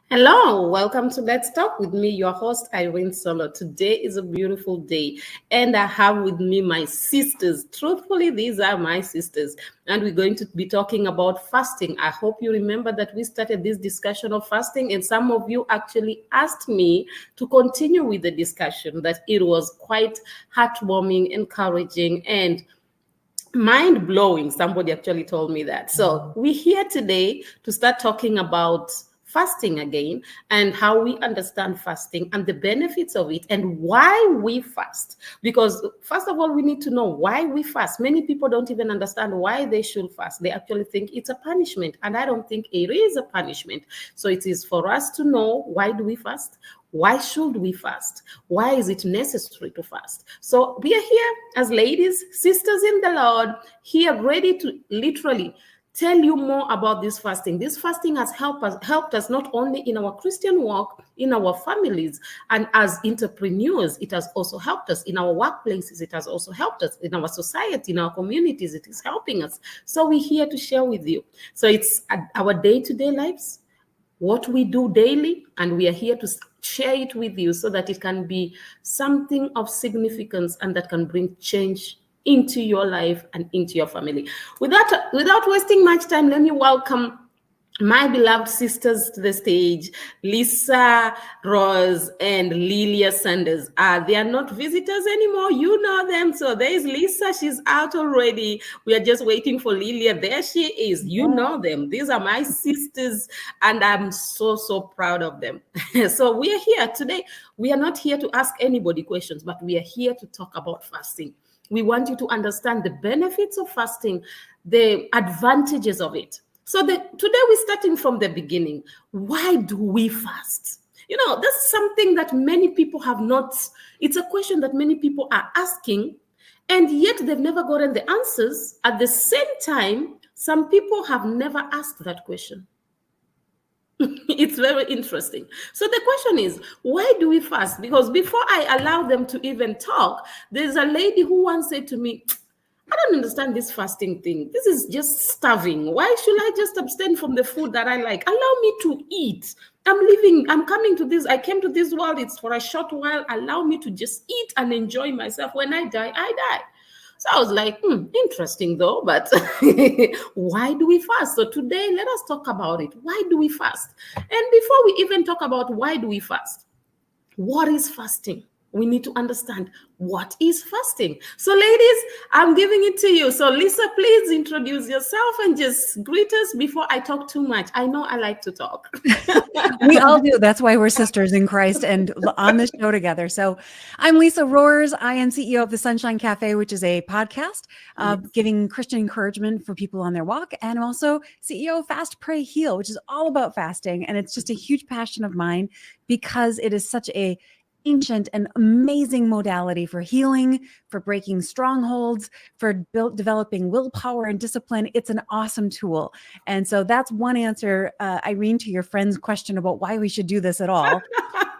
Hello, welcome to Let's Talk with me, your host, Irene Solo. Today is a beautiful day, and I have with me my sisters. Truthfully, these are my sisters, and we're going to be talking about fasting. I hope you remember that we started this discussion of fasting, and some of you actually asked me to continue with the discussion, that it was quite heartwarming, encouraging, and mind blowing. Somebody actually told me that. So we're here today to start talking about fasting again and how we understand fasting and the benefits of it and why we fast. Because, first of all, we need to know why we fast. Many people don't even understand why they should fast. They actually think it's a punishment, and I don't think it is a punishment. So it is for us to know, why do we fast? Why should we fast? Why is it necessary to fast? So we are here as ladies, sisters in the Lord, here ready to literally tell you more about this fasting. This fasting has helped us not only in our Christian walk, in our families, and as entrepreneurs. It has also helped us in our workplaces. It has also helped us in our society, in our communities. It is helping us. So we're here to share with you. So it's our day-to-day lives, what we do daily, and we are here to share it with you so that it can be something of significance and that can bring change into your life and into your family. Without wasting much time, let me welcome my beloved sisters to the stage, Lisa Rose and Lillia Sanders. They are not visitors anymore. You know them. So there's Lisa. She's out already. We are just waiting for Lillia. There she is. You know them. These are my sisters, and I'm so proud of them. So we are here today. We are not here to ask anybody questions, but we are here to talk about fasting. We want you to understand the benefits of fasting, the advantages of it. So today we're starting from the beginning. Why do we fast? You know, that's something that many people have not, it's a question that many people are asking, and yet they've never gotten the answers. At the same time, some people have never asked that question. It's very interesting. So the question is, why do we fast? Because before I allow them to even talk, there's a lady who once said to me, I don't understand this fasting thing. This is just starving. Why should I just abstain from the food that I like? Allow me to eat. I'm coming to this. I came to this world. It's for a short while. Allow me to just eat and enjoy myself. When I die, I die. So I was like, interesting though, but why do we fast? So today, let us talk about it. Why do we fast? And before we even talk about why do we fast, what is fasting? We need to understand what is fasting. So ladies, I'm giving it to you. So Lisa, please introduce yourself and just greet us before I talk too much. I know I like to talk. We all do. That's why we're sisters in Christ and on this show together. So I'm Lisa Rohrs. I am CEO of the Sunshine Cafe, which is a podcast giving Christian encouragement for people on their walk. And I'm also CEO of Fast, Pray, Heal, which is all about fasting. And it's just a huge passion of mine because it is such a ancient and amazing modality for healing, for breaking strongholds, for developing willpower and discipline. It's an awesome tool. And so that's one answer, Irene, to your friend's question about why we should do this at all.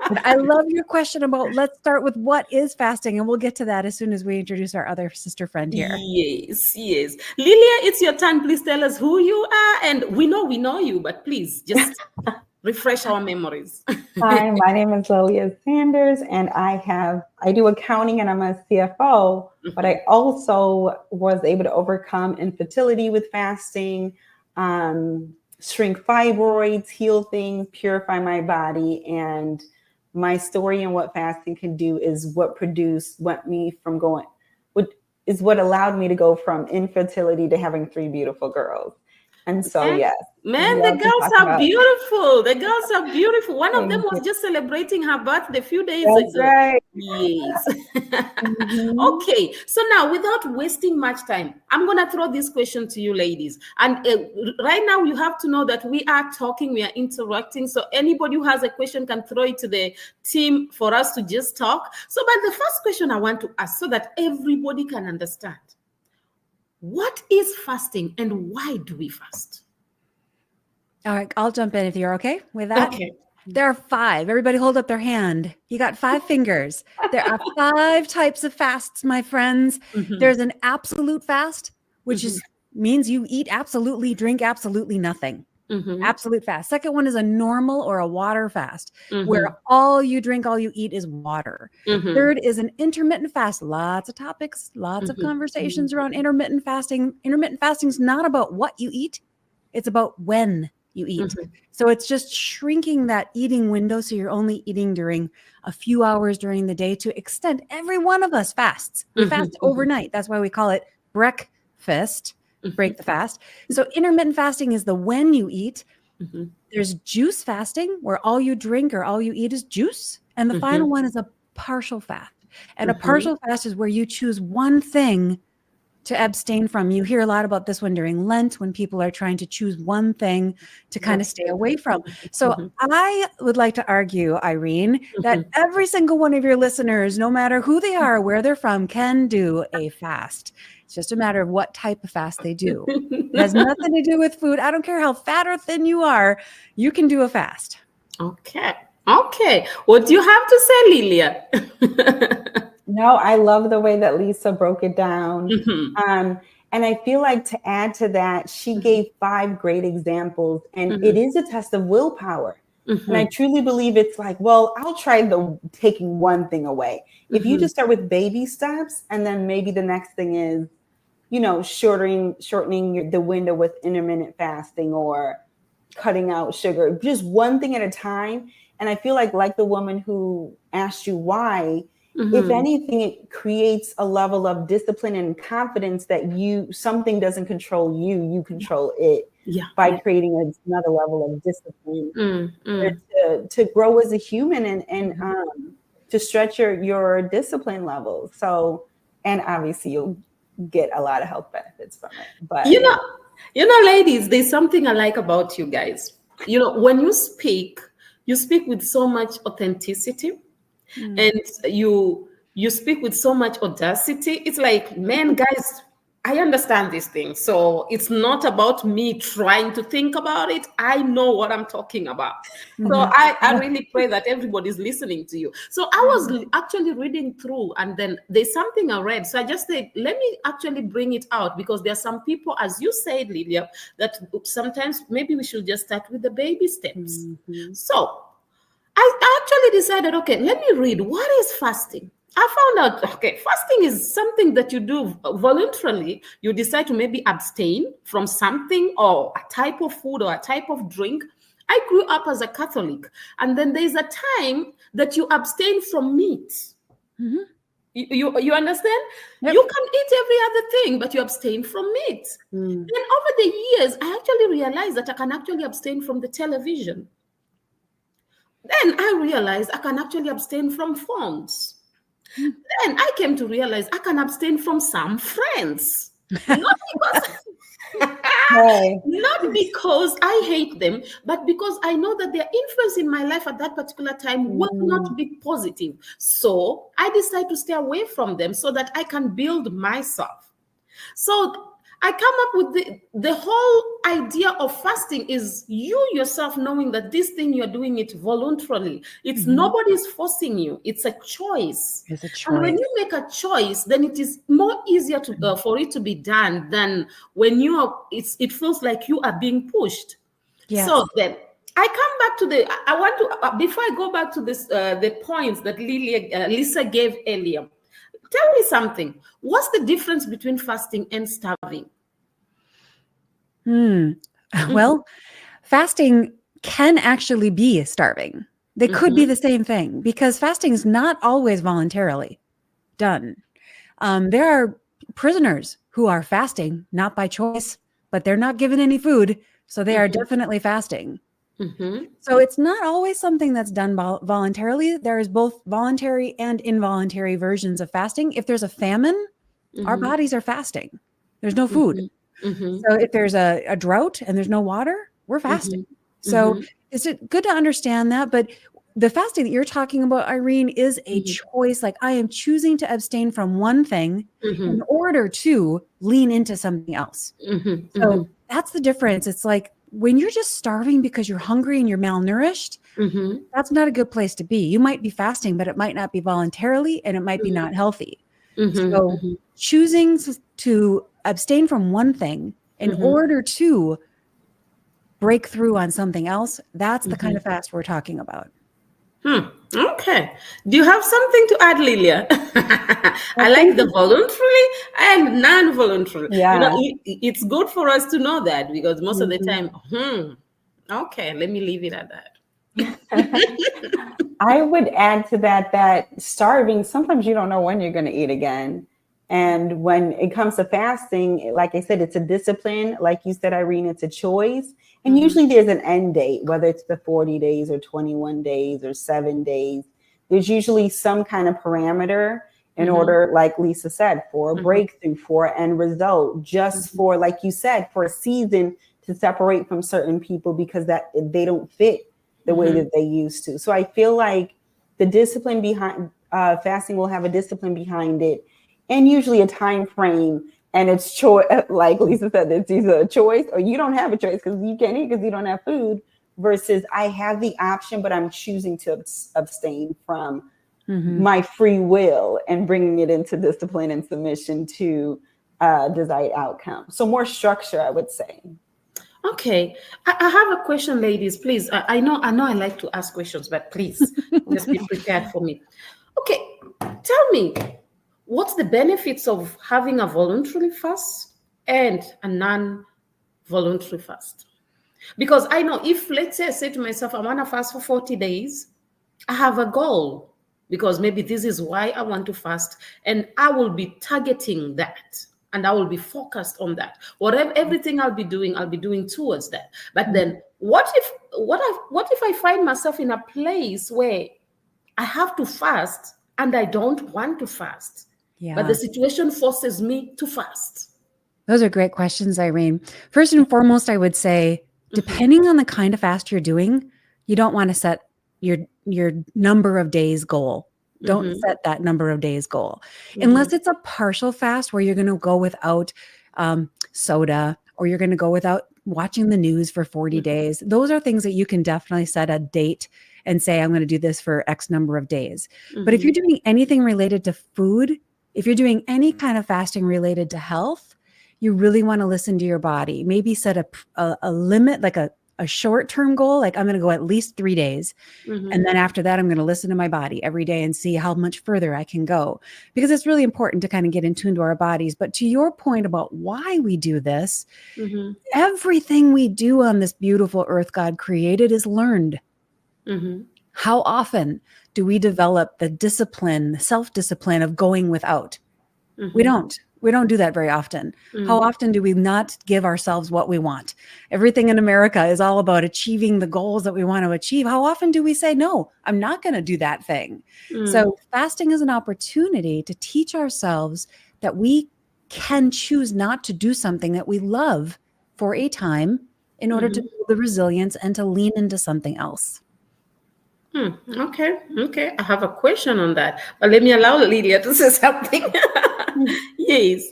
But I love your question about, let's start with what is fasting, and we'll get to that as soon as we introduce our other sister friend here. Yes. Lillia, it's your turn. Please tell us who you are. And we know you, but please just refresh our memories. Hi, my name is Lillia Sanders, and I do accounting, and I'm a CFO, but I also was able to overcome infertility with fasting, shrink fibroids, heal things, purify my body. And my story and what fasting can do is what allowed me to go from infertility to having 3 beautiful girls. And so, yes. Man, the girls are beautiful. The girls are beautiful. One of them was just celebrating her birthday a few days ago. Right. Yes. Okay. So now, without wasting much time, I'm going to throw this question to you ladies. And right now, you have to know that we are talking, we are interacting. So anybody who has a question can throw it to the team for us to just talk. So, but the first question I want to ask so that everybody can understand. What is fasting and why do we fast? All right, I'll jump in if you're okay with that. Okay. There are 5. Everybody hold up their hand. You got 5 fingers. There are 5 types of fasts, my friends. There's an absolute fast, which means you eat absolutely, drink absolutely nothing. Absolute fast. Second one is a normal or a water fast, Mm-hmm. where all you drink, all you eat is water. Mm-hmm. Third is an intermittent fast. Lots of topics, lots of conversations around intermittent fasting. Intermittent fasting is not about what you eat. It's about when you eat. So it's just shrinking that eating window. So you're only eating during a few hours during the day to extend. Every one of us fasts. We fast overnight. That's why we call it breakfast. Break the fast. So intermittent fasting is the when you eat. There's juice fasting, where all you drink or all you eat is juice. And the final one is a partial fast. And a partial fast is where you choose one thing to abstain from. You hear a lot about this one during Lent, when people are trying to choose one thing to kind of stay away from. So I would like to argue, Irene, that every single one of your listeners, no matter who they are, where they're from, can do a fast. It's just a matter of what type of fast they do. It has nothing to do with food. I don't care how fat or thin you are, you can do a fast. Okay. What do you have to say, Lillia? No, I love the way that Lisa broke it down. And I feel like, to add to that, she gave 5 great examples, and it is a test of willpower. And I truly believe it's like, well, I'll try taking one thing away. If you just start with baby steps, and then maybe the next thing is, shortening the window with intermittent fasting, or cutting out sugar, just one thing at a time. And I feel like the woman who asked you why, if anything, it creates a level of discipline and confidence that something doesn't control you, you control it, by creating another level of discipline to grow as a human and to stretch your discipline levels. So, and obviously you'll get a lot of health benefits from it. But ladies, there's something I like about you guys. When you speak with so much authenticity. And you speak with so much audacity. It's like, man, guys, I understand these things. So it's not about me trying to think about it. I know what I'm talking about. So I really pray that everybody's listening to you. So I was actually reading through, and then there's something I read. So I just said, let me actually bring it out, because there are some people, as you said, Lillia, that sometimes maybe we should just start with the baby steps. So I actually decided, okay, let me read. What is fasting? I found out, okay, fasting is something that you do voluntarily. You decide to maybe abstain from something, or a type of food, or a type of drink. I grew up as a Catholic, and then there's a time that you abstain from meat. You understand? Yep. You can eat every other thing, but you abstain from meat. Then over the years, I actually realized that I can actually abstain from the television. Then I realized I can actually abstain from phones. Then I came to realize I can abstain from some friends. Not because I hate them, but because I know that their influence in my life at that particular time will not be positive. So I decide to stay away from them so that I can build myself. So I come up with the whole idea of fasting is you yourself knowing that this thing you're doing it voluntarily. It's nobody's forcing you. It's a choice. It's a choice. And when you make a choice, then it is more easier to for it to be done than when it feels like you are being pushed. Yes. So then I come back to I want to, before I go back to this, the points that Lisa gave earlier. Tell me something. What's the difference between fasting and starving? Well, fasting can actually be starving. They could be the same thing, because fasting is not always voluntarily done. There are prisoners who are fasting, not by choice, but they're not given any food. So they are definitely fasting. So it's not always something that's done voluntarily. There is both voluntary and involuntary versions of fasting. If there's a famine, our bodies are fasting. There's no food. So if there's a drought and there's no water, we're fasting. So it's good to understand that. But the fasting that you're talking about, Irene, is a choice. Like, I am choosing to abstain from one thing in order to lean into something else. So that's the difference. It's like, when you're just starving because you're hungry and you're malnourished, that's not a good place to be. You might be fasting, but it might not be voluntarily, and it might be not healthy. So choosing to abstain from one thing in order to break through on something else, that's the kind of fast we're talking about. Okay. Do you have something to add, Lillia? I like think the voluntary and non-voluntary. Yeah. It's good for us to know that, because most of the Mhm. time, okay, let me leave it at that. I would add to that starving, sometimes you don't know when you're going to eat again. And when it comes to fasting, like I said, it's a discipline. Like you said, Irene, it's a choice. And usually there's an end date, whether it's the 40 days or 21 days or 7 days. There's usually some kind of parameter in order, like Lisa said, for a breakthrough, for an end result, just for, like you said, for a season to separate from certain people because that they don't fit the way that they used to. So I feel like the discipline behind fasting will have a discipline behind it, and usually a time frame. And it's choice, like Lisa said, it's either a choice or you don't have a choice because you can't eat because you don't have food. Versus I have the option, but I'm choosing to abstain from my free will and bringing it into discipline and submission to desired outcome. So more structure, I would say. Okay, I have a question, ladies. Please, I know I like to ask questions, but please just be prepared for me. Okay, tell me, what's the benefits of having a voluntary fast and a non-voluntary fast? Because I know, if, let's say, I say to myself, I want to fast for 40 days, I have a goal, because maybe this is why I want to fast, and I will be targeting that. And I will be focused on that. Whatever, everything I'll be doing towards that. But then, what if I find myself in a place where I have to fast and I don't want to fast, but the situation forces me to fast? Those are great questions, Irene. First and foremost, I would say, depending on the kind of fast you're doing, you don't want to set your number of days goal. Don't set that number of days goal. Unless it's a partial fast where you're going to go without soda, or you're going to go without watching the news for 40 days. Those are things that you can definitely set a date and say, I'm going to do this for X number of days. But if you're doing anything related to food, if you're doing any kind of fasting related to health, you really want to listen to your body. Maybe set a limit, like a short-term goal, like I'm going to go at least 3 days. And then after that, I'm going to listen to my body every day and see how much further I can go, because it's really important to kind of get in tune to our bodies. But to your point about why we do this, everything we do on this beautiful earth God created is learned. How often do we develop the discipline, the self-discipline of going without? We don't. We don't do that very often. How often do we not give ourselves what we want? Everything in America is all about achieving the goals that we want to achieve. How often do we say, no, I'm not going to do that thing? So fasting is an opportunity to teach ourselves that we can choose not to do something that we love for a time in order to build the resilience and to lean into something else. Okay. I have a question on that, but let me allow Lillia to say something. Yes.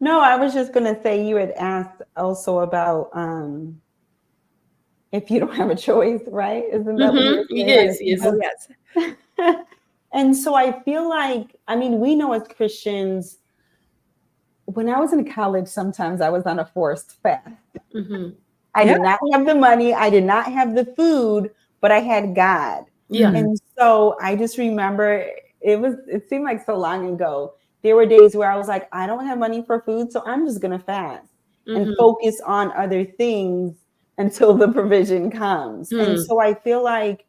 No, I was just going to say, you had asked also about if you don't have a choice, right? Isn't that what you're saying? Yes. Oh, yes. And so I feel like, I mean, we know as Christians, when I was in college, sometimes I was on a forced fast. I did not have the money. I did not have the food, but I had God. And so I just remember it seemed like so long ago. There were days where I was like, I don't have money for food, so I'm just going to fast and focus on other things until the provision comes. And so I feel like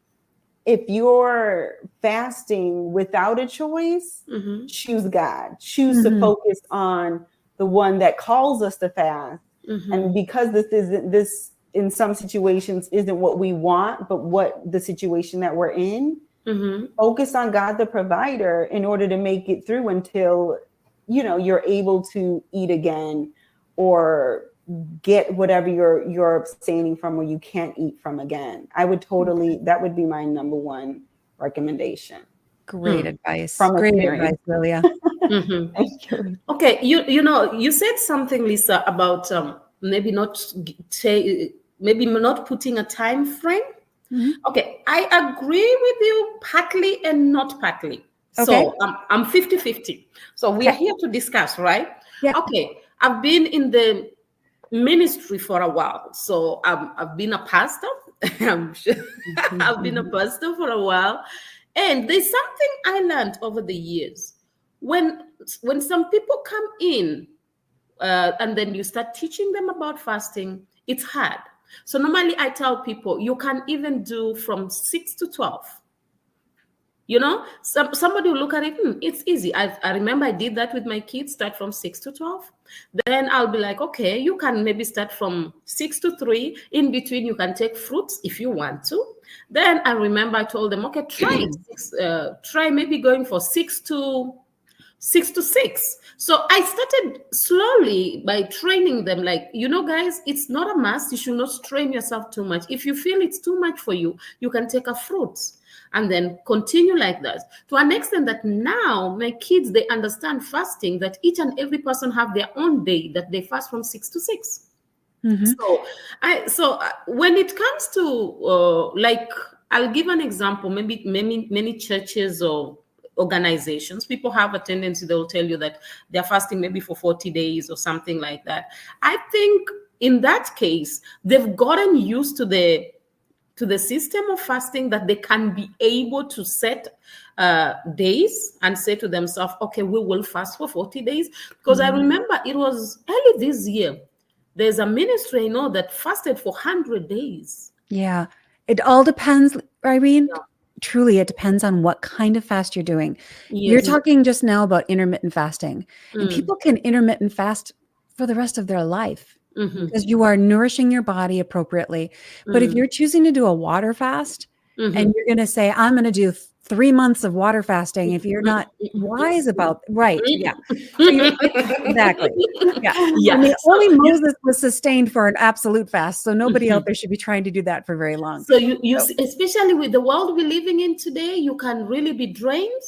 if you're fasting without a choice, choose God, choose to focus on the one that calls us to fast. And because this in some situations isn't what we want, but what the situation that we're in, focus on God, the provider, in order to make it through until, you're able to eat again or get whatever you're abstaining from or you can't eat from again. That would be my number one recommendation. Great advice. From Great experience. advice, Lillia. Thank you. Okay, you said something, Lisa, about maybe not putting a time frame. Okay, I agree with you partly and not partly. Okay. So I'm 50-50. So we are here to discuss, right? Yeah. Okay, I've been in the ministry for a while. So I've been a pastor. I'm sure I've been a pastor for a while. And there's something I learned over the years. When some people come in and then you start teaching them about fasting, it's hard. So normally I tell people you can even do from 6 to 12. Somebody will look at it, it's easy. I remember I did that with my kids, start from 6 to 12. Then I'll be like, okay, you can maybe start from 6 to 3. In between, you can take fruits if you want to. Then I remember I told them, okay, try maybe going for 6 to 6. So I started slowly by training them, like, guys, it's not a must. You should not strain yourself too much. If you feel it's too much for you, you can take a fruit and then continue like that, to an extent that now my kids, they understand fasting, that each and every person have their own day that they fast from 6 to 6. So when it comes to like, I'll give an example. Maybe many churches or organizations, people have a tendency, they'll tell you that they're fasting maybe for 40 days or something like that. I think in that case, they've gotten used to the system of fasting, that they can be able to set days and say to themselves, okay, we will fast for 40 days. Because I remember it was early this year, there's a ministry I know that fasted for 100 days. Yeah, it all depends, Irene. Yeah. Truly, it depends on what kind of fast you're doing. Yes. You're talking just now about intermittent fasting, and people can intermittent fast for the rest of their life. Because you are nourishing your body appropriately. But if you're choosing to do a water fast and you're going to say, I'm going to do 3 months of water fasting, if you're not wise about, right. Yeah. So exactly. Yeah. Yes. I mean, only Moses was sustained for an absolute fast. So nobody out there should be trying to do that for very long. So you especially with the world we're living in today, you can really be drained.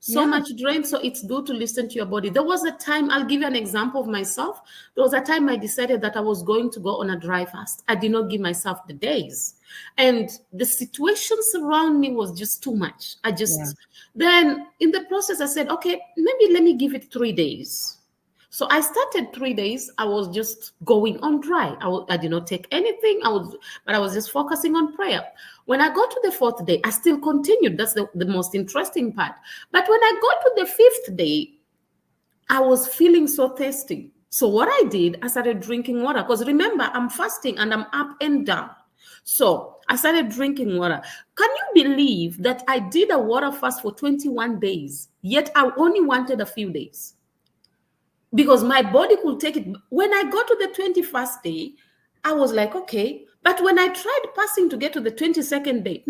Much drained. So it's good to listen to your body. There was a time, I'll give you an example of myself. There was a time I decided that I was going to go on a dry fast. I did not give myself the days. And the situations around me was just too much. Then in the process, I said, okay, maybe let me give it 3 days. So I started 3 days. I was just going on dry. I did not take anything. But I was just focusing on prayer. When I got to the 4th day, I still continued. That's the most interesting part. But when I got to the 5th day, I was feeling so thirsty. So what I did, I started drinking water. Because remember, I'm fasting and I'm up and down. So I started drinking water. Can you believe that I did a water fast for 21 days, yet I only wanted a few days? Because my body could take it. When I got to the 21st day, I was like, okay. But when I tried passing to get to the 22nd day,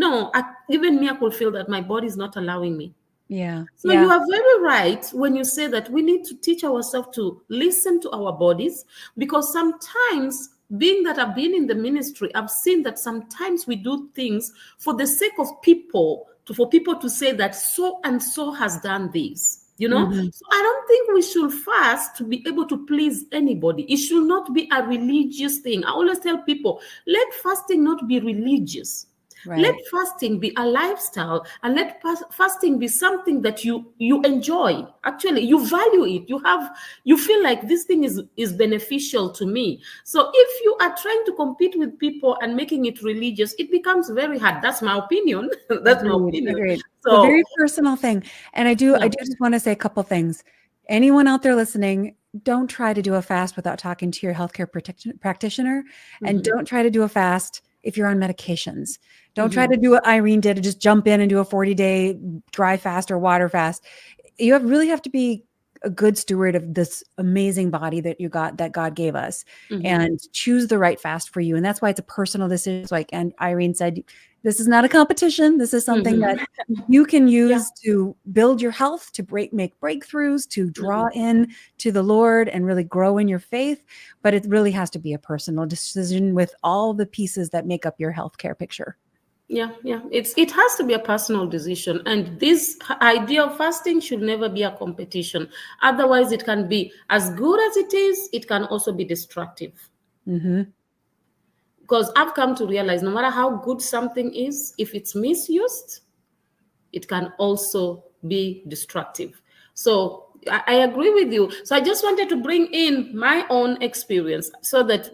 even me, I could feel that my body is not allowing me. Yeah. So you are very right when you say that we need to teach ourselves to listen to our bodies, because sometimes, being that I've been in the ministry, I've seen that sometimes we do things for the sake of people, for people to say that so and so has done this. So I don't think we should fast to be able to please anybody. It should not be a religious thing. I always tell people, let fasting not be religious. Right. Let fasting be a lifestyle, and let fasting be something that you enjoy. Actually, you value it. You feel like this thing is beneficial to me. So if you are trying to compete with people and making it religious, it becomes very hard. That's my opinion. Agreed. So, a very personal thing. And I do just want to say a couple things. Anyone out there listening, don't try to do a fast without talking to your healthcare practitioner, and don't try to do a fast if you're on medications. Don't try to do what Irene did, to just jump in and do a 40-day dry fast or water fast. You really have to be a good steward of this amazing body that God gave us, and choose the right fast for you. And that's why it's a personal decision. Like, and Irene said, this is not a competition. This is something that you can use to build your health, to make breakthroughs, to draw in to the Lord and really grow in your faith. But it really has to be a personal decision with all the pieces that make up your healthcare picture. Yeah. It has to be a personal decision. And this idea of fasting should never be a competition. Otherwise, it can be as good as it is. It can also be destructive. Because I've come to realize no matter how good something is, if it's misused, it can also be destructive. So I agree with you. So I just wanted to bring in my own experience so that,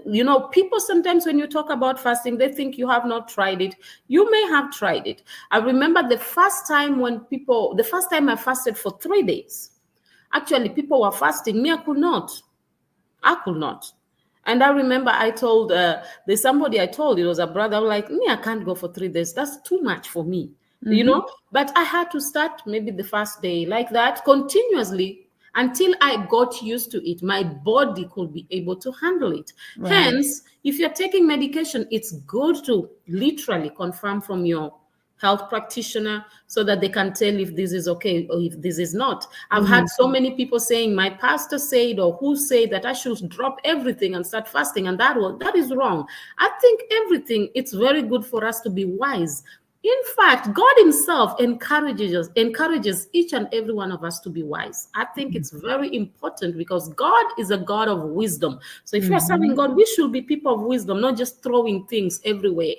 people sometimes when you talk about fasting, they think you have not tried it. You may have tried it. I remember the first time I fasted for 3 days. Actually, people were fasting. Me, I could not. And I remember I told, there's somebody I told, it was a brother, I'm like, me, I can't go for 3 days. That's too much for me, But I had to start maybe the first day like that continuously until I got used to it. My body could be able to handle it. Right. Hence, if you're taking medication, it's good to literally confirm from your health practitioner so that they can tell if this is okay or if this is not. I've had so many people saying my pastor said or who said that I should drop everything and start fasting, and that is wrong. I think it's very good for us to be wise. In fact, God himself encourages each and every one of us to be wise. I think it's very important because God is a God of wisdom. So if you're serving God, we should be people of wisdom, not just throwing things everywhere.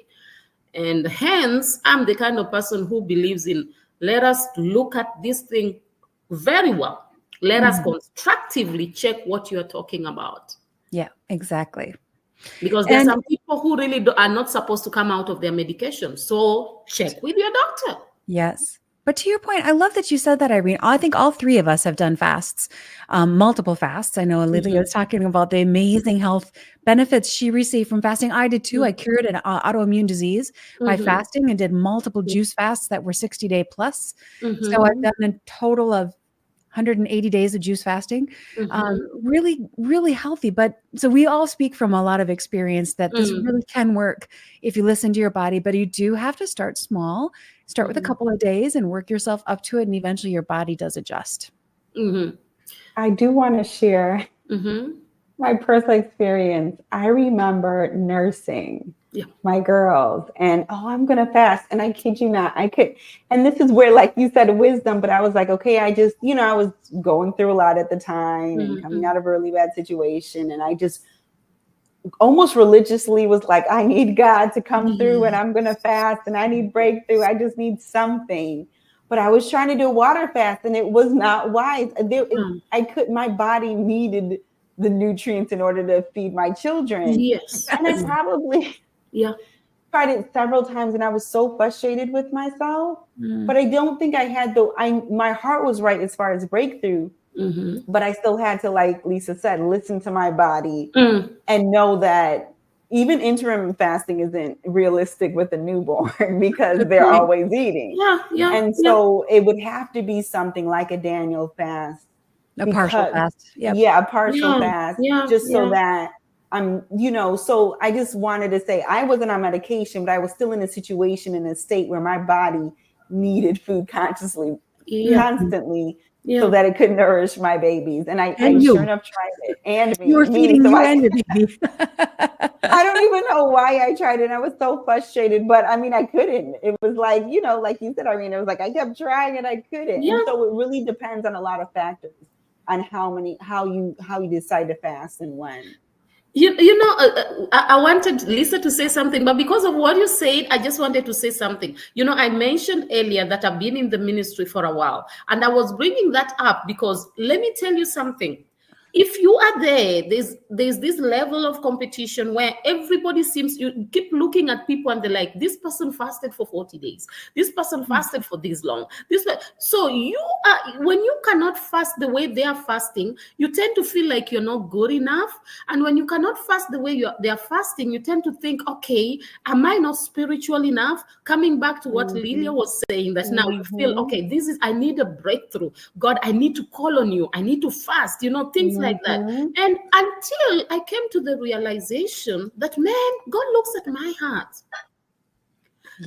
And hence, I'm the kind of person who believes in let us look at this thing very well. Let us constructively check what you're talking about. Yeah, exactly. Because there are some people who really are not supposed to come out of their medication. So check with your doctor. Yes. But to your point, I love that you said that, Irene. I think all three of us have done fasts, multiple fasts. I know Lillia was talking about the amazing health benefits she received from fasting. I did too. I cured an autoimmune disease by fasting and did multiple juice fasts that were 60-day plus. So I've done a total of 180 days of juice fasting. Really, really healthy. But so we all speak from a lot of experience that this really can work if you listen to your body, but you do have to start small, start with a couple of days and work yourself up to it. And eventually your body does adjust. I do want to share my personal experience. I remember nursing my girls and, I'm going to fast. And I kid you not, and this is where, like you said, wisdom, but I was like, okay, I just, I was going through a lot at the time and coming out of a really bad situation. And I just almost religiously was like, I need God to come through and I'm going to fast and I need breakthrough. I just need something. But I was trying to do a water fast and it was not wise. My body needed the nutrients in order to feed my children. Yes. And I probably tried it several times and I was so frustrated with myself, but I don't think I had my heart was right as far as breakthrough, but I still had to, like Lisa said, listen to my body and know that even intermittent fasting isn't realistic with a newborn because they're always eating. So it would have to be something like a Daniel fast. A partial fast. A partial fast. So that so I just wanted to say I wasn't on medication, but I was still in a situation, in a state where my body needed food constantly, constantly, so that it could nourish my babies. And I sure enough tried it. And me. You were feeding you and your baby. I don't even know why I tried it. I was so frustrated, but I mean, I couldn't. It was like, like you said, Irene, it was like I kept trying and I couldn't. And so it really depends on a lot of factors on how you decide to fast and when. I wanted Lisa to say something, but because of what you said, I just wanted to say something. I mentioned earlier that I've been in the ministry for a while, and I was bringing that up because let me tell you something. If you are there's this level of competition where everybody you keep looking at people and they're like, this person fasted for 40 days. This person fasted for this long. So when you cannot fast the way they are fasting, you tend to feel like you're not good enough. And when you cannot fast the way they are fasting, you tend to think, okay, am I not spiritual enough? Coming back to what Lillia was saying, that now you feel, okay, I need a breakthrough. God, I need to call on you. I need to fast, things like that. And until I came to the realization that, man, God looks at my heart.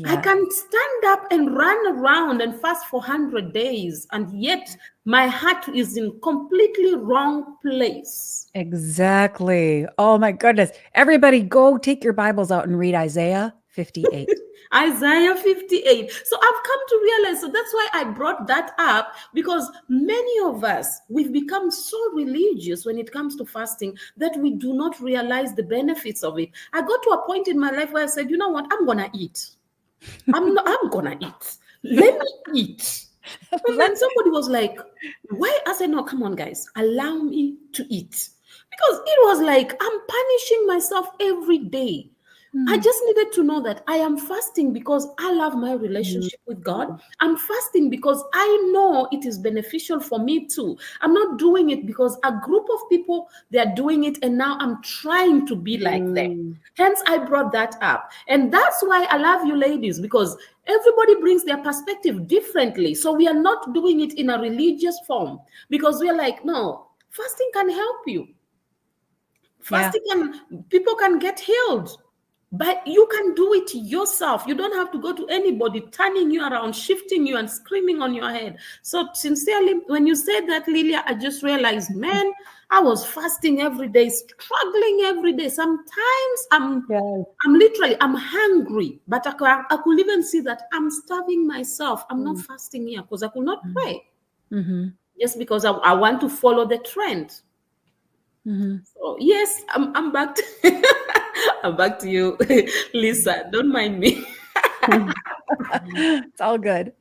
I can stand up and run around and fast for 100 days, and yet my heart is in completely wrong place. Exactly. Oh my goodness. Everybody go take your Bibles out and read Isaiah 58. Isaiah 58. So I've come to realize, so that's why I brought that up, because many of us, we've become so religious when it comes to fasting that we do not realize the benefits of it. I got to a point in my life where I said, you know what, I'm going to eat. I'm going to eat. Let me eat. Let then somebody was like, why? I said, no, come on, guys, allow me to eat. Because it was like, I'm punishing myself every day. I just needed to know that I am fasting because I love my relationship with God. I'm fasting because I know it is beneficial for me too. I'm not doing it because a group of people, they're doing it and now I'm trying to be like them. Hence, I brought that up. And that's why I love you ladies, because everybody brings their perspective differently. So we are not doing it in a religious form because we're like, no, fasting can help you. Fasting people can get healed. But you can do it yourself. You don't have to go to anybody turning you around, shifting you and screaming on your head. So sincerely, when you said that, Lillia, I just realized, man, I was fasting every day, struggling every day. Sometimes I'm hungry, but I could even see that I'm starving myself. I'm not fasting here because I could not pray. Just because I want to follow the trend. So yes, I'm back to I'm back to you, Lisa. Don't mind me. It's all good.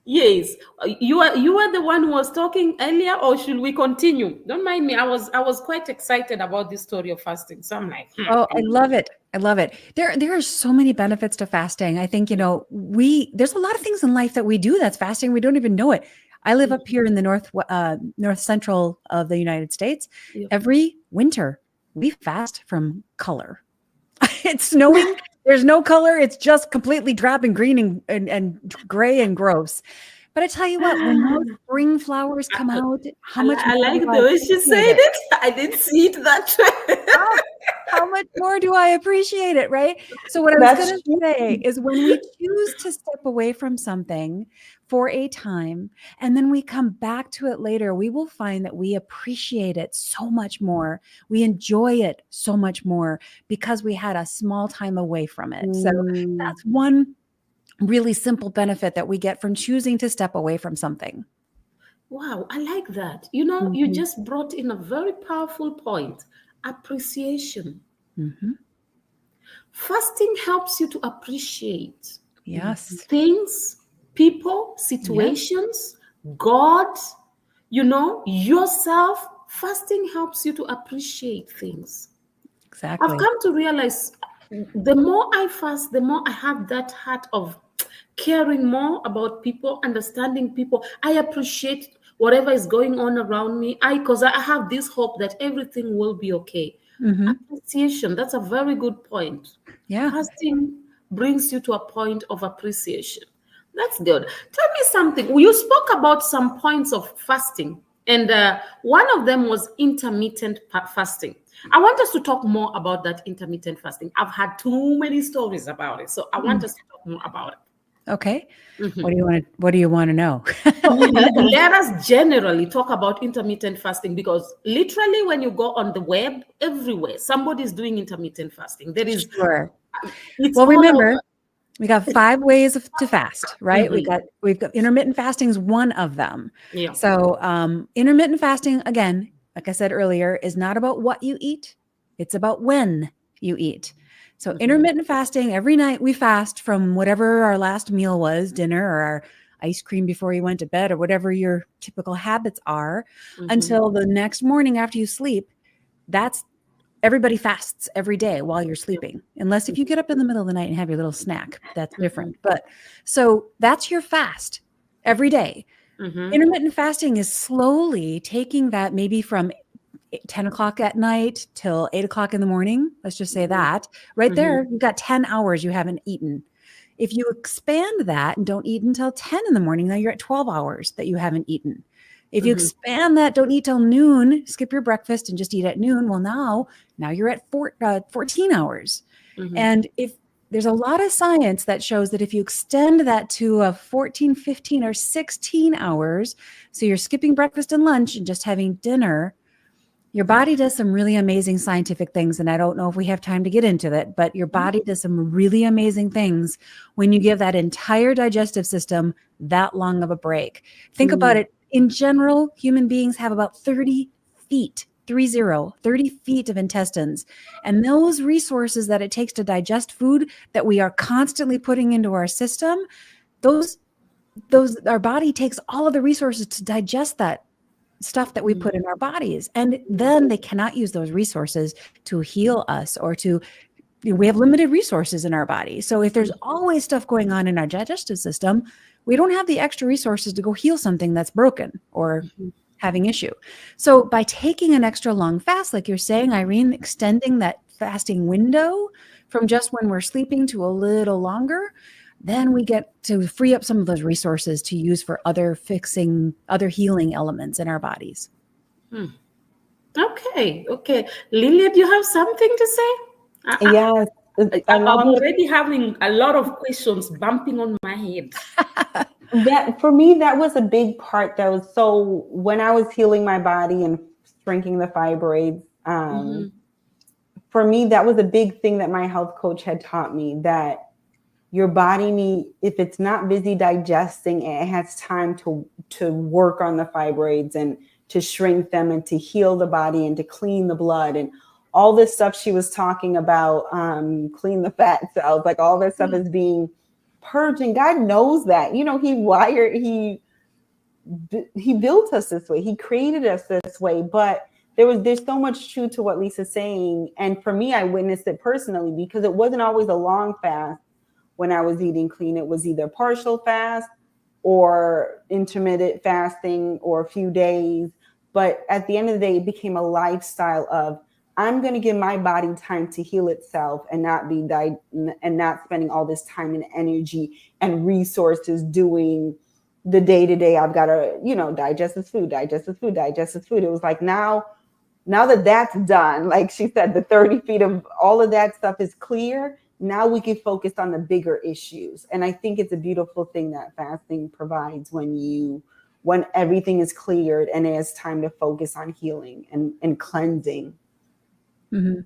Yes, you are the one who was talking earlier, or should we continue? Don't mind me. I was quite excited about this story of fasting. So I'm like, Oh, I love it. I love it. There are so many benefits to fasting. I think, there's a lot of things in life that we do that's fasting. We don't even know it. I live up here in the north central of the United States. Every winter, we fast from color. It's snowing. There's no color. It's just completely drab and green and gray and gross. But I tell you what, when those spring flowers come out, how much I more like do the way she said appreciate it. I didn't see it that way. how much more do I appreciate it, right? So what I was going to say is when we choose to step away from something for a time, and then we come back to it later, we will find that we appreciate it so much more. We enjoy it so much more because we had a small time away from it. So that's one really simple benefit that we get from choosing to step away from something. Wow, I like that. You just brought in a very powerful point. Appreciation. Fasting helps you to appreciate things, people, situations, God, yourself. Fasting helps you to appreciate things. Exactly. I've come to realize the more I fast, the more I have that heart of caring more about people, understanding people. I appreciate whatever is going on around me. Because I have this hope that everything will be okay. Appreciation, that's a very good point. Fasting brings you to a point of appreciation. That's good. Tell me something. You spoke about some points of fasting, and one of them was intermittent fasting. I want us to talk more about that intermittent fasting. I've had too many stories about it, so I want us to talk more about it. Okay. What do you want to know? Let us generally talk about intermittent fasting, because literally when you go on the web, everywhere somebody's doing intermittent fasting. There is well, remember, we got 5 ways to fast, right? We've got intermittent fasting is one of them. So intermittent fasting, again, like I said earlier, is not about what you eat. It's about when you eat. So intermittent fasting, every night we fast from whatever our last meal was, dinner or our ice cream before you went to bed or whatever your typical habits are, until the next morning after you sleep. Everybody fasts every day while you're sleeping, unless if you get up in the middle of the night and have your little snack, that's different. But so that's your fast every day. Intermittent fasting is slowly taking that maybe from 10 o'clock at night till 8 o'clock in the morning. Let's just say that right there, you've got 10 hours you haven't eaten. If you expand that and don't eat until 10 in the morning, now you're at 12 hours that you haven't eaten. If you expand that, don't eat till noon, skip your breakfast and just eat at noon. Well, now you're at 14 hours. And if there's a lot of science that shows that if you extend that to a 14, 15, or 16 hours, so you're skipping breakfast and lunch and just having dinner, your body does some really amazing scientific things. And I don't know if we have time to get into that, but your body does some really amazing things when you give that entire digestive system that long of a break. Think about it. In general, human beings have about 30 feet, 30 feet of intestines. And those resources that it takes to digest food that we are constantly putting into our system, those our body takes all of the resources to digest that stuff that we put in our bodies. And then they cannot use those resources to heal us or to, we have limited resources in our body. So if there's always stuff going on in our digestive system, we don't have the extra resources to go heal something that's broken or having issue. So by taking an extra long fast, like you're saying, Irene, extending that fasting window from just when we're sleeping to a little longer, then we get to free up some of those resources to use for other healing elements in our bodies. Okay. Lillia, do you have something to say? Yes. I'm already having a lot of questions bumping on my head. That for me, that was a big part. So when I was healing my body and shrinking the fibroids, for me, that was a big thing that my health coach had taught me, that your body if it's not busy digesting, it has time to work on the fibroids and to shrink them and to heal the body and to clean the blood and all this stuff she was talking about, clean the fat cells, like all this stuff is being purged. And God knows that, he built us this way. He created us this way, but there's so much truth to what Lisa's saying. And for me, I witnessed it personally because it wasn't always a long fast when I was eating clean. It was either partial fast or intermittent fasting or a few days. But at the end of the day, it became a lifestyle of, I'm going to give my body time to heal itself and not spending all this time and energy and resources doing the day-to-day. I've got to, digest this food. It was like, now that that's done, like she said, the 30 feet of all of that stuff is clear. Now we can focus on the bigger issues. And I think it's a beautiful thing that fasting provides when everything is cleared and it's time to focus on healing and cleansing. Mm-hmm.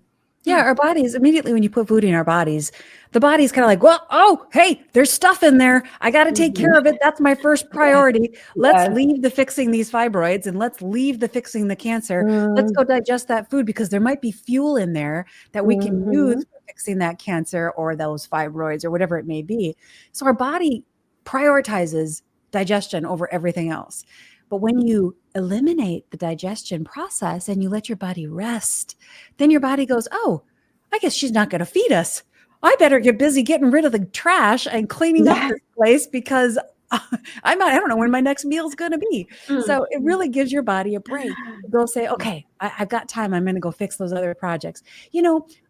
Yeah, our bodies, immediately when you put food in our bodies, the body's kind of like, well, oh, hey, there's stuff in there. I got to take care of it. That's my first priority. Let's leave the fixing these fibroids and let's leave the fixing the cancer. Let's go digest that food because there might be fuel in there that we can use for fixing that cancer or those fibroids or whatever it may be. So our body prioritizes digestion over everything else. But when you eliminate the digestion process and you let your body rest, then your body goes, oh, I guess she's not going to feed us. I better get busy getting rid of the trash and cleaning up this place because I don't know when my next meal is going to be. So it really gives your body a break. Go say, okay, I've got time. I'm going to go fix those other projects.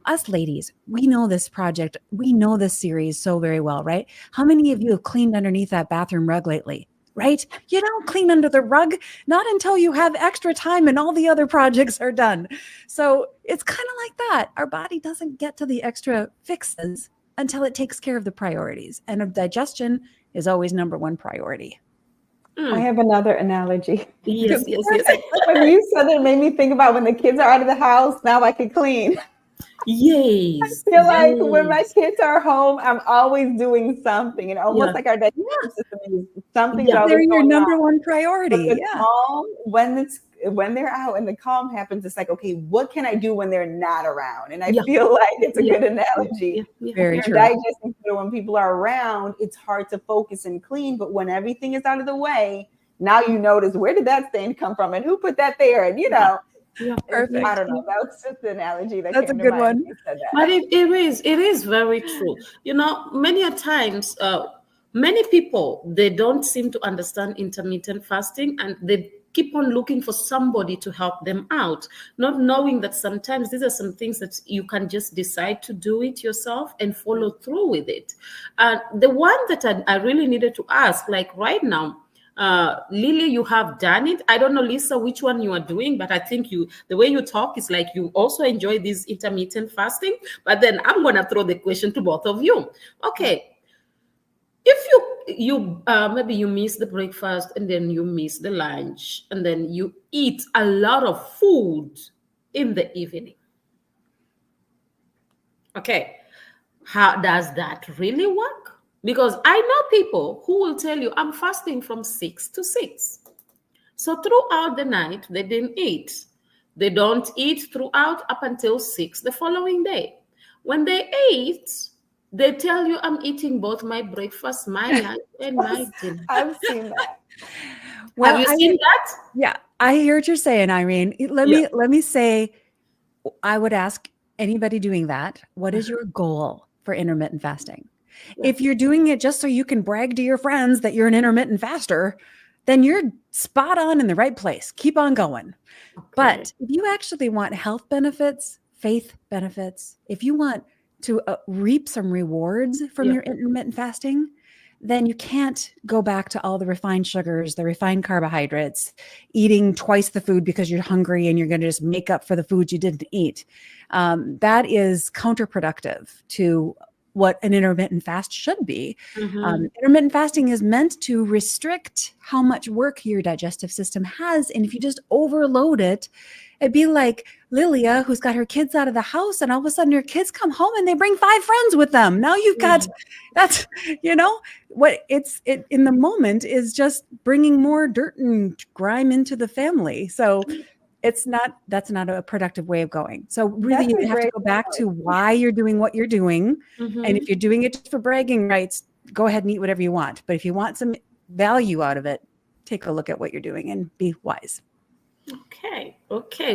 Us ladies, we know this project. We know this series so very well, right? How many of you have cleaned underneath that bathroom rug lately? Right? You don't clean under the rug, not until you have extra time and all the other projects are done. So it's kind of like that. Our body doesn't get to the extra fixes until it takes care of the priorities. And digestion is always number one priority. I have another analogy. Yes. When you said it, made me think about when the kids are out of the house, now I can clean. Yes. I feel like when my kids are home, I'm always doing something, and almost like our digestive system is something. They're your number one priority. Calm, when they're out and the calm happens, it's like, okay, what can I do when they're not around? And I feel like it's a good analogy. Very true. Digesting, when people are around, it's hard to focus and clean, but when everything is out of the way, now you notice, where did that stain come from and who put that there? And perfect. I don't know. That's just the analogy that that's came a good to mind. one. But it is very true. Many a times, many people, they don't seem to understand intermittent fasting, and they keep on looking for somebody to help them out, not knowing that sometimes these are some things that you can just decide to do it yourself and follow through with it. And the one that I really needed to ask, like right now, Lillia, you have done it. I don't know, Lisa, which one you are doing, but I think the way you talk is like you also enjoy this intermittent fasting. But then I'm going to throw the question to both of you. Okay. If you maybe you miss the breakfast and then you miss the lunch and then you eat a lot of food in the evening. Okay. How does that really work? Because I know people who will tell you, I'm fasting from 6 to 6. So throughout the night, they didn't eat. They don't eat throughout up until 6 the following day. When they ate, They tell you I'm eating both my breakfast, my lunch, and my dinner. I've seen that. Have you seen that? Yeah, I hear what you're saying, Irene. Let me say, I would ask anybody doing that, what is your goal for intermittent fasting? Yeah. If you're doing it just so you can brag to your friends that you're an intermittent faster, then you're spot on in the right place. Keep on going. Okay. But if you actually want health benefits, faith benefits, if you want to reap some rewards from your intermittent fasting, then you can't go back to all the refined sugars, the refined carbohydrates, eating twice the food because you're hungry and you're going to just make up for the food you didn't eat. That is counterproductive to what an intermittent fast should be. Intermittent fasting is meant to restrict how much work your digestive system has. And if you just overload it, it'd be like Lillia, who's got her kids out of the house, and all of a sudden her kids come home and they bring 5 friends with them. Now you've got, that's, what it in the moment is just bringing more dirt and grime into the family. So that's not a productive way of going. So really you have to go back to why you're doing what you're doing. And if you're doing it just for bragging rights, go ahead and eat whatever you want. But if you want some value out of it, take a look at what you're doing and be wise. Okay.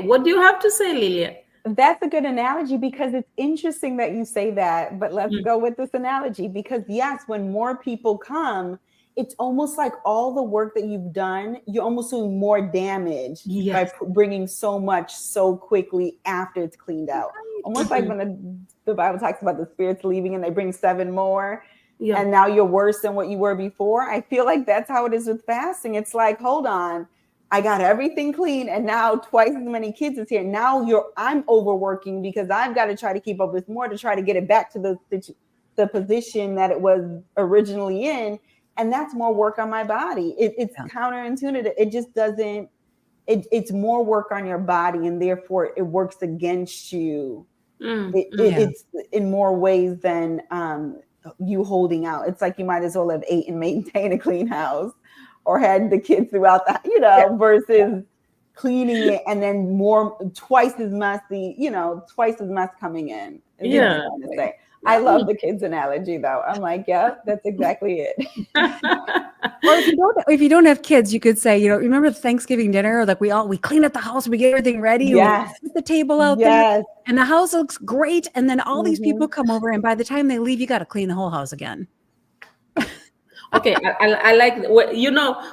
What do you have to say, Lillia? That's a good analogy, because it's interesting that you say that, but let's go with this analogy, because yes, when more people come, it's almost like all the work that you've done, you're almost doing more damage by bringing so much so quickly after it's cleaned out. Almost like when the Bible talks about the spirits leaving and they bring 7 more. And now you're worse than what you were before. I feel like that's how it is with fasting. It's like, hold on, I got everything clean, and now twice as many kids is here. Now I'm overworking because I've got to try to keep up with more to try to get it back to the position that it was originally in. And that's more work on my body. It's counterintuitive. It just doesn't, it's more work on your body, and therefore it works against you. It's in more ways than you holding out. It's like you might as well have ate and maintained a clean house, or had the kids throughout the, versus cleaning it and then twice as mess coming in. I love the kids analogy though. I'm like, yeah, that's exactly it. Or if you don't have kids, you could say, remember the Thanksgiving dinner? Like we clean up the house, we get everything ready, we put the table out there, and the house looks great. And then all these people come over, and by the time they leave, you got to clean the whole house again. Okay, I like,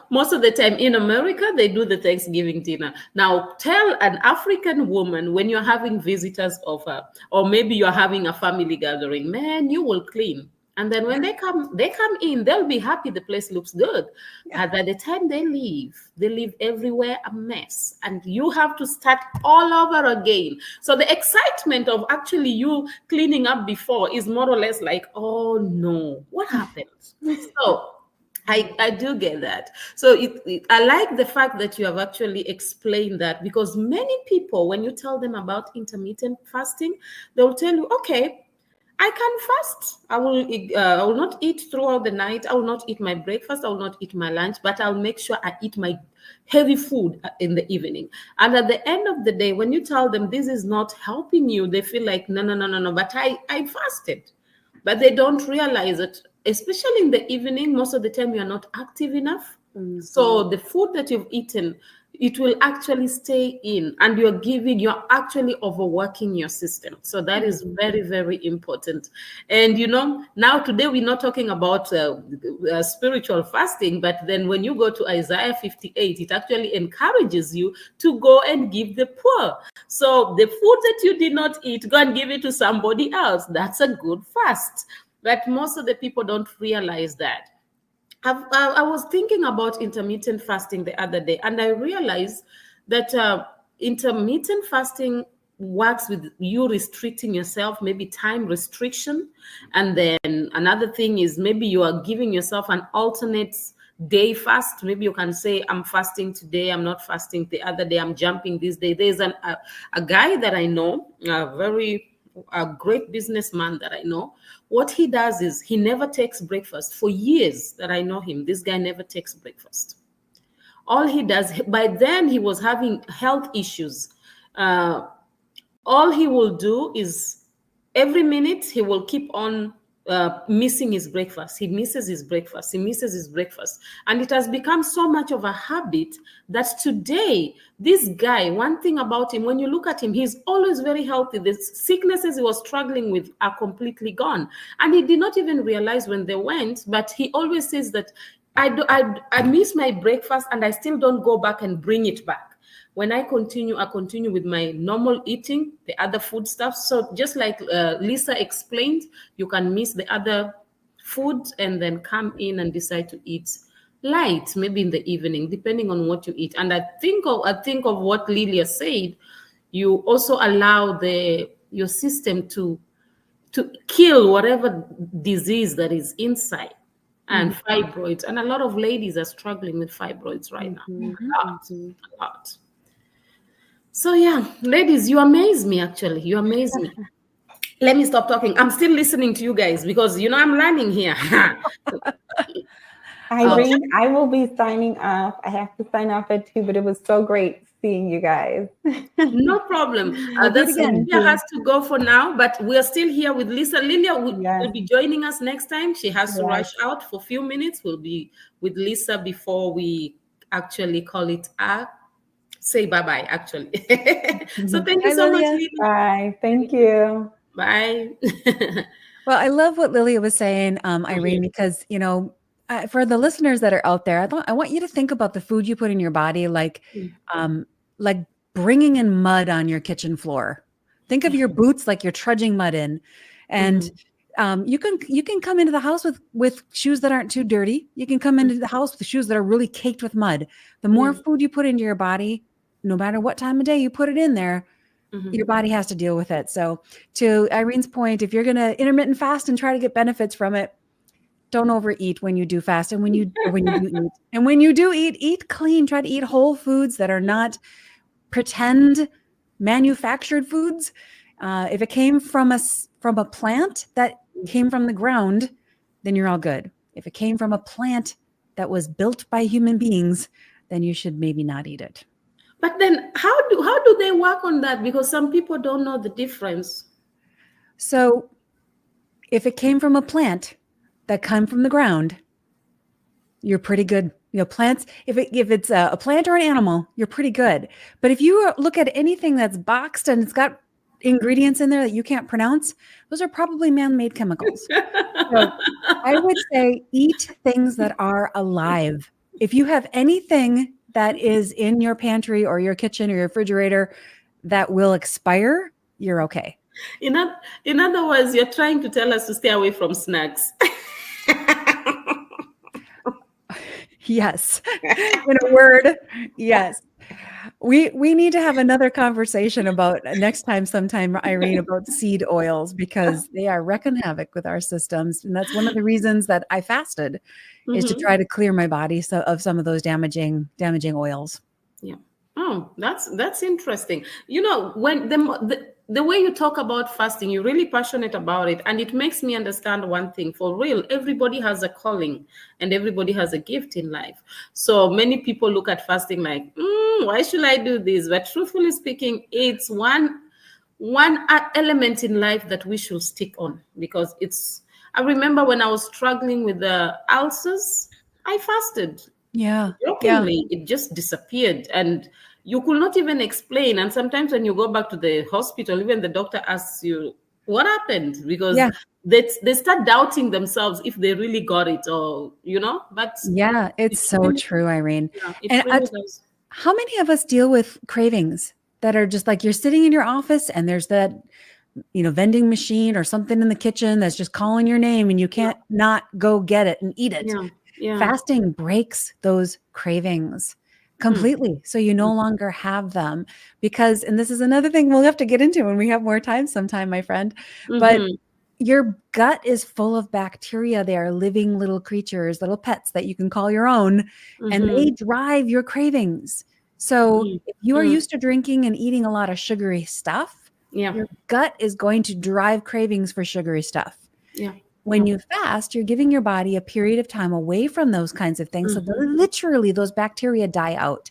most of the time in America, they do the Thanksgiving dinner. Now, tell an African woman when you're having visitors over, or maybe you're having a family gathering, man, you will clean. And then when they come in, they'll be happy the place looks good. But by the time they leave everywhere a mess. And you have to start all over again. So the excitement of actually you cleaning up before is more or less like, oh no, what happened? So I do get that. So I like the fact that you have actually explained that, because many people, when you tell them about intermittent fasting, they'll tell you, okay, I can fast. I will not eat throughout the night. I will not eat my breakfast. I will not eat my lunch, but I'll make sure I eat my heavy food in the evening. And at the end of the day, when you tell them this is not helping you, they feel like, no, but I fasted. But they don't realize it, especially in the evening, most of the time you are not active enough. So the food that you've eaten, it will actually stay in, and you're actually overworking your system. So that is very, very important. And now today we're not talking about spiritual fasting, but then when you go to Isaiah 58, it actually encourages you to go and give the poor. So the food that you did not eat, go and give it to somebody else. That's a good fast. But most of the people don't realize that. I was thinking about intermittent fasting the other day, and I realized that intermittent fasting works with you restricting yourself, maybe time restriction. And then another thing is maybe you are giving yourself an alternate day fast. Maybe you can say, I'm fasting today, I'm not fasting the other day, I'm jumping this day. There's a guy that I know, a great businessman that I know. What he does is he never takes breakfast. For years that I know him, this guy never takes breakfast. All he does, by then he was having health issues. All he will do is every minute he will keep on missing his breakfast. He misses his breakfast. He misses his breakfast. And it has become so much of a habit that today, this guy, one thing about him, when you look at him, he's always very healthy. The sicknesses he was struggling with are completely gone. And he did not even realize when they went, but he always says that I miss my breakfast and I still don't go back and bring it back. When I continue with my normal eating, the other food stuff. So just like Lisa explained, you can miss the other food and then come in and decide to eat light, maybe in the evening, depending on what you eat. And I think of what Lillia said. You also allow your system to kill whatever disease that is inside. And fibroids. And a lot of ladies are struggling with fibroids right now. A lot. So yeah, ladies, you amaze me, actually. You amaze me. Let me stop talking. I'm still listening to you guys because, I'm learning here. Irene, I will be signing off. I have to sign off at 2, but it was so great seeing you guys. No problem. Lillia has to go for now, but we're still here with Lisa. Lillia will be joining us next time. She has to rush out for a few minutes. We'll be with Lisa before we actually call it say bye-bye, actually. So thank you so much, Lillia. Bye. Thank you. Bye. Well, I love what Lillia was saying, Irene, because, for the listeners that are out there, I want you to think about the food you put in your body, like bringing in mud on your kitchen floor. Think of your boots like you're trudging mud in, and you can come into the house with shoes that aren't too dirty. You can come into the house with shoes that are really caked with mud. The more food you put into your body, no matter what time of day you put it in there, your body has to deal with it. So to Irene's point, if you're going to intermittent fast and try to get benefits from it, don't overeat when you do fast. And when you do eat, and when you do eat clean, try to eat whole foods that are not pretend manufactured foods. If it came from a plant that came from the ground, then you're all good. If it came from a plant that was built by human beings, then you should maybe not eat it. But then how do they work on that? Because some people don't know the difference. So if it came from a plant that came from the ground, you're pretty good. Plants, if it's a plant or an animal, you're pretty good. But if you look at anything that's boxed and it's got ingredients in there that you can't pronounce, those are probably man-made chemicals. So I would say eat things that are alive. If you have anything that is in your pantry or your kitchen or your refrigerator that will expire, you're okay. In other words, you're trying to tell us to stay away from snacks. Yes. In a word, yes. We need to have another conversation about sometime, Irene, about seed oils, because they are wrecking havoc with our systems. And that's one of the reasons that I fasted, is to try to clear my body of some of those damaging oils. Yeah. Oh, that's interesting. When the way you talk about fasting, you're really passionate about it. And it makes me understand one thing for real. Everybody has a calling and everybody has a gift in life. So many people look at fasting like, why should I do this? But truthfully speaking, it's one element in life that we should stick on, because I remember when I was struggling with the ulcers, I fasted. Yeah. Jokingly, it just disappeared. And you could not even explain. And sometimes when you go back to the hospital, even the doctor asks you, what happened? Because they start doubting themselves if they really got it, or, but yeah, it's so true, Irene. Yeah, and how many of us deal with cravings that are just like, you're sitting in your office and there's that, vending machine or something in the kitchen that's just calling your name and you can't not go get it and eat it. Yeah. Fasting breaks those cravings completely. So you no longer have them, because, and this is another thing we'll have to get into when we have more time sometime, my friend, but your gut is full of bacteria. They are living little creatures, little pets that you can call your own, and they drive your cravings. So if you are used to drinking and eating a lot of sugary stuff, your gut is going to drive cravings for sugary stuff. Yeah. When you fast, you're giving your body a period of time away from those kinds of things. So literally those bacteria die out.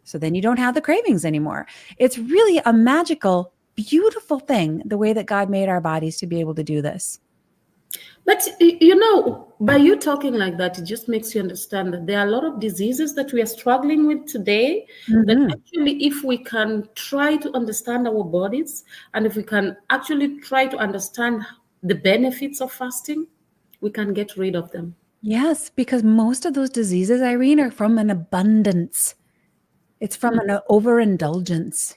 So then you don't have the cravings anymore. It's really a magical, beautiful thing, the way that God made our bodies to be able to do this. But by you talking like that, it just makes you understand that there are a lot of diseases that we are struggling with today. That Mhm. actually, if we can try to understand our bodies, and if we can actually try to understand the benefits of fasting, we can get rid of them. Yes, because most of those diseases, Irene, are from an abundance. It's from an overindulgence.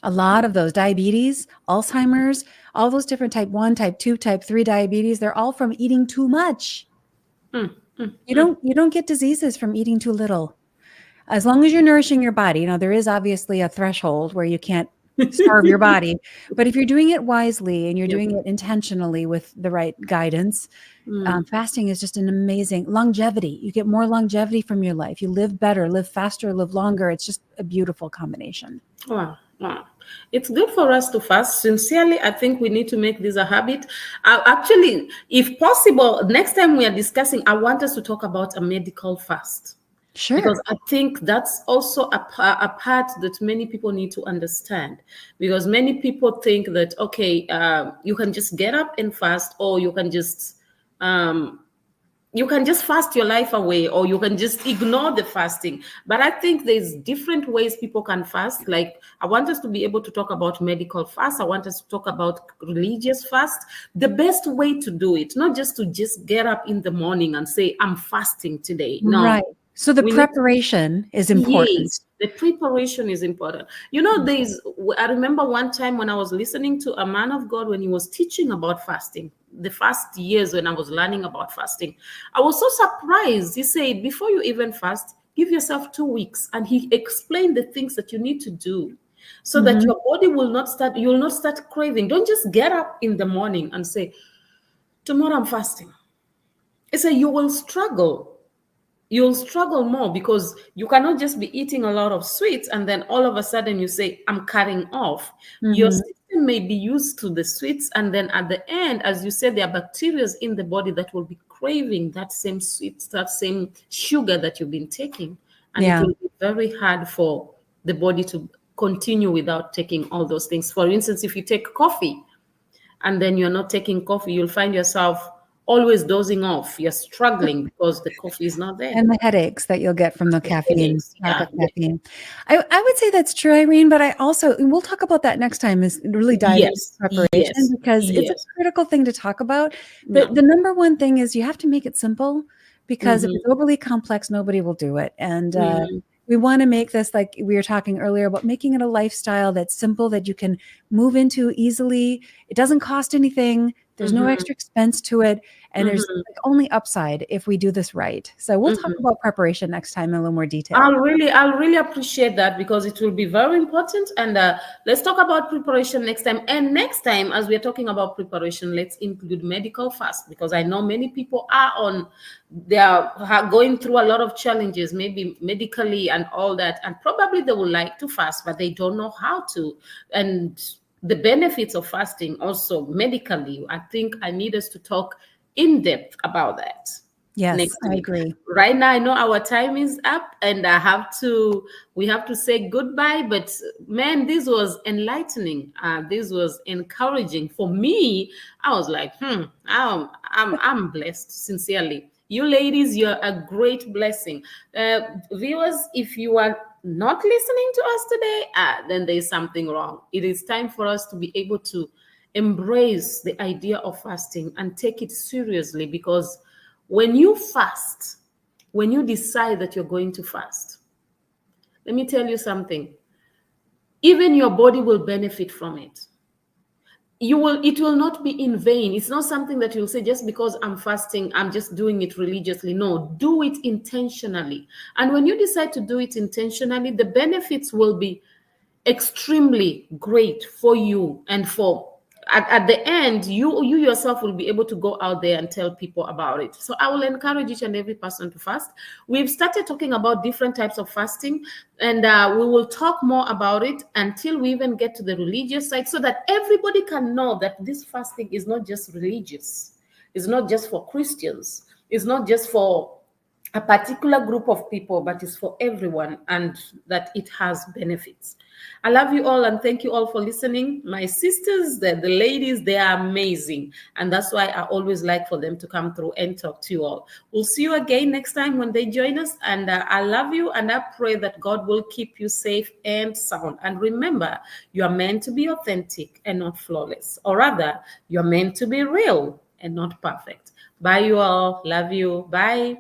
A lot of those diabetes, Alzheimer's, all those different type 1, type 2, type 3 diabetes, they're all from eating too much. Mm, mm, You don't get diseases from eating too little. As long as you're nourishing your body. There is obviously a threshold where you can't starve your body, but if you're doing it wisely and you're Yep. doing it intentionally with the right guidance, Mm. fasting is just an amazing longevity. You get more longevity from your life. You live better, live faster, live longer. It's just a beautiful combination. Wow, wow. It's good for us to fast. Sincerely, I think we need to make this a habit. Actually, if possible, next time we are discussing, I want us to talk about a medical fast. Because Sure. I think that's also a part that many people need to understand. Because many people think that, okay, you can just get up and fast, or um, you can just fast your life away, or you can just ignore the fasting. But I think there's different ways people can fast. Like, I want us to be able to talk about medical fast. I want us to talk about religious fast. The best way to do it, not just to just get up in the morning and say, I'm fasting today. No, Right. So the we need to. preparation is important. Yes, the preparation is important. I remember one time when I was listening to a man of God when he was teaching about fasting, the first years when I was learning about fasting. I was so surprised. He said, before you even fast, give yourself 2 weeks. And he explained the things that you need to do so that Mhm. your body you will not start craving. Don't just get up in the morning and say, tomorrow I'm fasting. He said, you'll struggle more, because you cannot just be eating a lot of sweets and then all of a sudden you say, I'm cutting off. Your Mhm. system may be used to the sweets, and then at the end, as you said, there are bacteria in the body that will be craving that same sweets, that same sugar that you've been taking, and it Yeah. will be very hard for the body to continue without taking all those things. For instance, if you take coffee and then you're not taking coffee, you'll find yourself always dozing off. You're struggling because the coffee is not there. And the headaches that you'll get from the The caffeine, headaches. lack Yeah. of caffeine. I would say that's true, Irene, but I also, and we'll talk about that next time, is really dive into Yes. preparation Yes. because it's a Yes. critical thing to talk about. Yeah. The number one thing is you have to make it simple because if Mm-hmm. it's overly complex, nobody will do it. And Mm-hmm. we want to make this, like we were talking earlier, about making it a lifestyle that's simple, that you can move into easily. It doesn't cost anything. There's no Mm-hmm. extra expense to it. And there's Mm-hmm. like only upside if we do this right. So we'll talk Mm-hmm. about preparation next time in a little more detail. I'll really appreciate that, because it will be very important. And let's talk about preparation next time. And next time, as we're talking about preparation, let's include medical fast, because I know many people they are going through a lot of challenges, maybe medically and all that, and probably they would like to fast, but they don't know how to. And the benefits of fasting also medically, I think I need us to talk in depth about that Yes, next I week. agree. Right now, I know our time is up, and we have to say goodbye. But man, this was enlightening. This was encouraging for me. I was like, I'm blessed, sincerely. You ladies, you're a great blessing. Viewers, if you are not listening to us today, then there's something wrong. It is time for us to be able to embrace the idea of fasting and take it seriously, because when you fast, when you decide that you're going to fast, let me tell you something. Even your body will benefit from it. It will not be in vain. It's not something that you'll say, just because I'm fasting, I'm just doing it religiously. No, do it intentionally. And when you decide to do it intentionally, the benefits will be extremely great for you, and at the end, you yourself will be able to go out there and tell people about it. So I will encourage each and every person to fast. We've started talking about different types of fasting, and we will talk more about it until we even get to the religious side, so that everybody can know that this fasting is not just religious. It's not just for Christians. It's not just for a particular group of people, but it's for everyone, and that it has benefits. I love you all and thank you all for listening. My sisters, the ladies, they are amazing. And that's why I always like for them to come through and talk to you all. We'll see you again next time when they join us. And I love you and I pray that God will keep you safe and sound. And remember, you are meant to be authentic and not flawless. Or rather, you're meant to be real and not perfect. Bye, you all. Love you. Bye.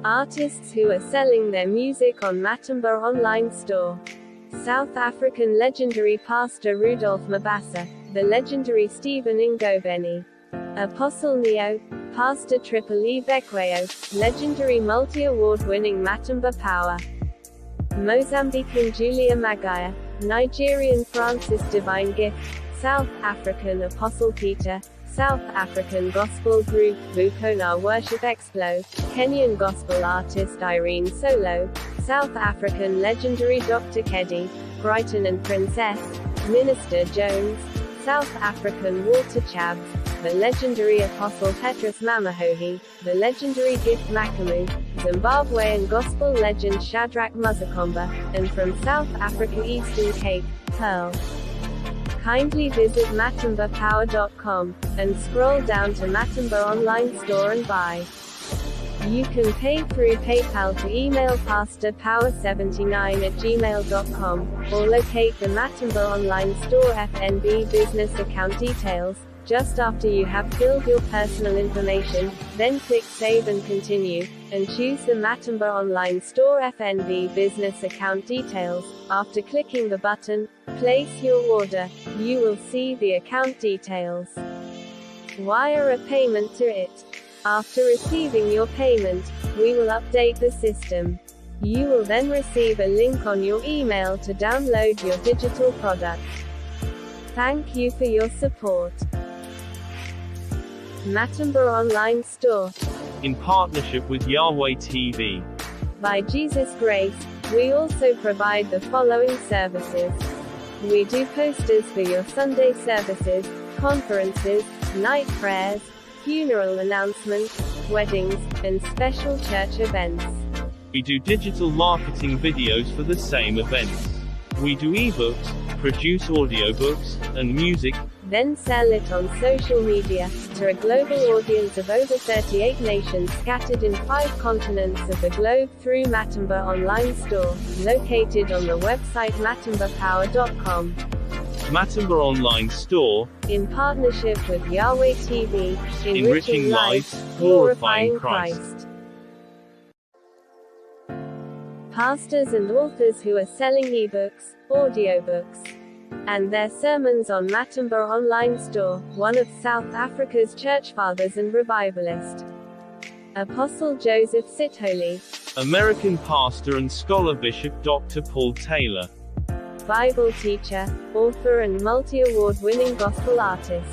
Artists who are selling their music on Matumba online store. South African legendary pastor Rudolph Mabasa, the legendary Stephen Ngobeni, Apostle Neo, Pastor Triple E Bekweyo, legendary multi-award-winning Matumba Power, Mozambican Julia Magaya, Nigerian Francis Divine Gift, South African Apostle Peter, South African gospel group Vukona Worship Explo, Kenyan gospel artist Irene Solo, South African legendary Dr. Keddy, Brighton and Princess, Minister Jones, South African Walter Chabs, the legendary Apostle Petrus Mamahohi, the legendary Gift Makamu, Zimbabwean gospel legend Shadrach Muzakomba, and from South Africa Eastern Cape, Pearl. Kindly visit matumbapower.com, and scroll down to Matumba online store and buy. You can pay through PayPal to email pastorpower79@gmail.com, or locate the Matumba online store FNB business account details, just after you have filled your personal information, then click Save and Continue, and choose the Matumba online store FNB business account details. After clicking the button, Place your order, you will see the account details. Wire a payment to it. After receiving your payment, we will update the system. You will then receive a link on your email to download your digital product. Thank you for your support. Matumba Online Store. In partnership with Yahweh TV. By Jesus' grace, we also provide the following services. We do posters for your Sunday services, conferences, night prayers, funeral announcements, weddings, and special church events. We do digital marketing videos for the same events. We do ebooks, produce audiobooks, and music, then sell it on social media, to a global audience of over 38 nations scattered in 5 continents of the globe through Matumba Online Store, located on the website matumbapower.com. Matumba Online Store, in partnership with Yahweh TV, enriching lives, glorifying Christ. Pastors and authors who are selling ebooks, audiobooks, and their sermons on Matumba Online Store, one of South Africa's church fathers and revivalist, Apostle Joseph Sitholy, American pastor and scholar Bishop Dr. Paul Taylor, Bible teacher, author and multi-award-winning gospel artist,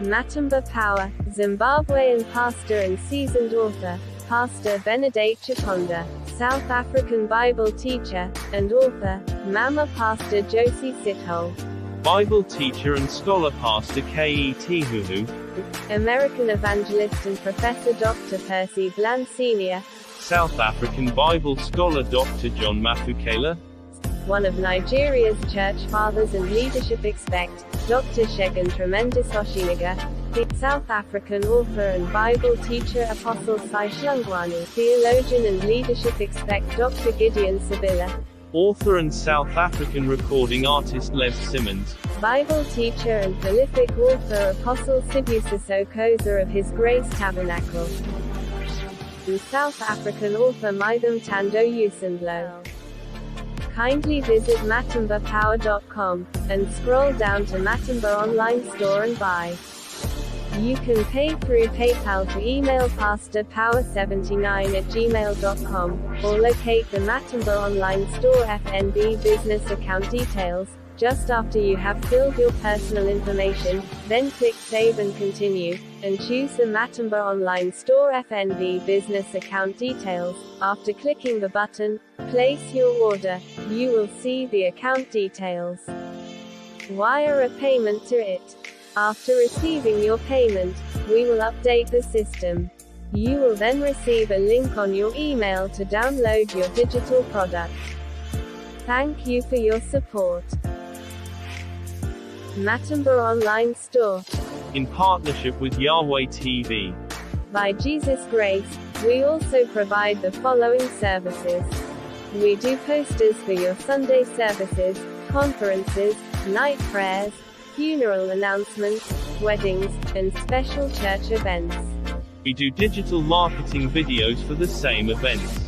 Matumba Power, Zimbabwean pastor and seasoned author, Pastor Benedict Chiponda, South African Bible teacher, and author, Mama Pastor Josie Sithole, Bible teacher and scholar Pastor K.E.T. Huhu, American evangelist and professor Dr. Percy Bland Sr., South African Bible scholar Dr. John Mafukela, one of Nigeria's church fathers and leadership expect, Dr. Shegun Tremendous Oshinaga, the South African author and Bible teacher Apostle Sai Shlungwani, theologian and leadership expect Dr. Gideon Sabila, author and South African recording artist Lev Simmons, Bible teacher and prolific author Apostle Sibusa Sokoza of His Grace Tabernacle, and South African author Mitham Tando Usandlo. Kindly visit matumbapower.com, and scroll down to Matumba Online Store and buy. You can pay through PayPal to email pastorpower79@gmail.com, or locate the Matumba Online Store FNB business account details. Just after you have filled your personal information, then click Save and Continue, and choose the Matumba Online Store FNB business account details. After clicking the button, Place your order, you will see the account details. Wire a payment to it. After receiving your payment, we will update the system. You will then receive a link on your email to download your digital product. Thank you for your support. Matumba Online Store. In partnership with Yahweh TV. By Jesus' grace, we also provide the following services. We do posters for your Sunday services, conferences, night prayers, funeral announcements, weddings, and special church events. We do digital marketing videos for the same events.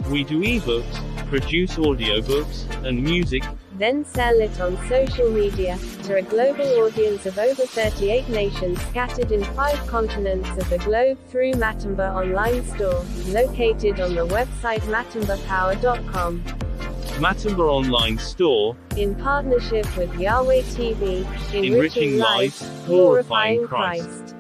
We do ebooks, produce audiobooks, and music, then sell it on social media, to a global audience of over 38 nations scattered in 5 continents of the globe through Matumba Online Store, located on the website matumbapower.com. Matumba Online Store, in partnership with Yahweh TV, enriching lives, glorifying Christ.